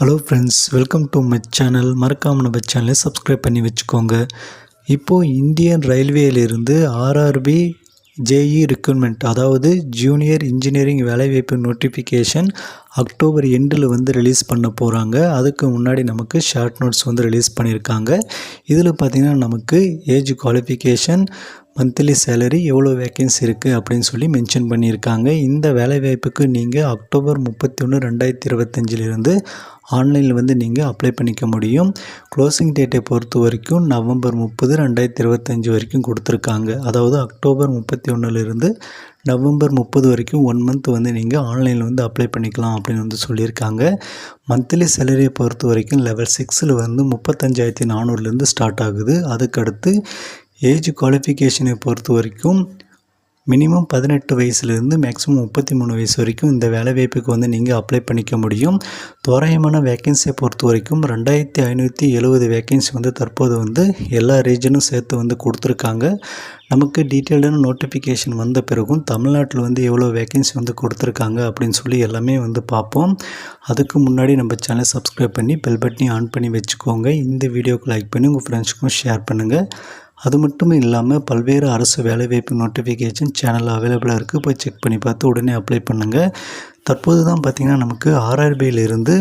Hello friends, welcome to my channel. மறக்காமல் நம்ம சேனலை சப்ஸ்கிரைப் பண்ணி வச்சுக்கோங்க. இப்போது இந்தியன் ரயில்வேலிருந்து ஆர்ஆர்பி ஜேஇ ரெக்ரூட்மெண்ட், அதாவது ஜூனியர் இன்ஜினியரிங் வேலைவாய்ப்பு நோட்டிஃபிகேஷன் அக்டோபர் எண்டில் ரிலீஸ் பண்ண போகிறாங்க. அதுக்கு முன்னாடி நமக்கு ஷார்ட் நோட்ஸ் ரிலீஸ் பண்ணியிருக்காங்க. இதில் பார்த்திங்கன்னா நமக்கு ஏஜ் குவாலிஃபிகேஷன், மந்த்லி சேலரி, எவ்வளோ வேக்கன்சி இருக்குது அப்படின்னு சொல்லி மென்ஷன் பண்ணியிருக்காங்க. இந்த வேலைவாய்ப்புக்கு நீங்கள் அக்டோபர் 31, 2025 ஆன்லைனில் நீங்கள் அப்ளை பண்ணிக்க முடியும். க்ளோசிங் டேட்டை பொறுத்த வரைக்கும் நவம்பர் 30, 2025 வரைக்கும் கொடுத்துருக்காங்க. அதாவது அக்டோபர் 31 நவம்பர் 30 வரைக்கும் 1 மந்த் நீங்கள் ஆன்லைனில் அப்ளை பண்ணிக்கலாம் அப்படின்னு சொல்லியிருக்காங்க. மந்த்லி சேலரியை பொறுத்த வரைக்கும் லெவல் 6 35,400 ஸ்டார்ட் ஆகுது. அதுக்கடுத்து ஏஜ் குவாலிஃபிகேஷனை பொறுத்த வரைக்கும் மினிமம் 18 வயசுலேருந்து மேக்ஸிமம் 33 வயசு வரைக்கும் இந்த வேலைவாய்ப்புக்கு நீங்கள் அப்ளை பண்ணிக்க முடியும். தோராயமான வேக்கன்சியை பொறுத்த வரைக்கும் 2570 வேக்கன்சி தற்போது எல்லா ரீஜனும் சேர்த்து கொடுத்துருக்காங்க. நமக்கு டீட்டெயில்டான நோட்டிஃபிகேஷன் வந்த பிறகும் தமிழ்நாட்டில் எவ்வளோ வேக்கன்சி கொடுத்துருக்காங்க அப்படின்னு சொல்லி எல்லாமே பார்ப்போம். அதுக்கு முன்னாடி நம்ம சேனலை சப்ஸ்கிரைப் பண்ணி பெல் பட்டனையும் ஆன் பண்ணி வச்சுக்கோங்க. இந்த வீடியோக்கு லைக் பண்ணி உங்கள் ஃப்ரெண்ட்ஸுக்கும் ஷேர் பண்ணுங்கள். அது மட்டும் இல்லாமல் பல்வேறு அரசு வேலைவாய்ப்பு நோட்டிஃபிகேஷன் சேனல் அவைலபிளாக இருக்குது. போய் செக் பண்ணி பார்த்து உடனே அப்ளை பண்ணுங்கள். தற்போது தான் பார்த்திங்கன்னா நமக்கு ஆர்ஆர்பியிலிருந்து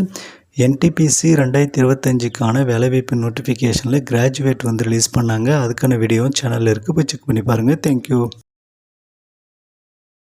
என்டிபிசி 2025க்கான வேலைவாய்ப்பு நோட்டிஃபிகேஷனில் கிராஜுவேட் ரிலீஸ் பண்ணாங்க. அதுக்கான வீடியோவும் சேனலில் இருக்குது. போய் செக் பண்ணி பாருங்கள். தேங்க்யூ.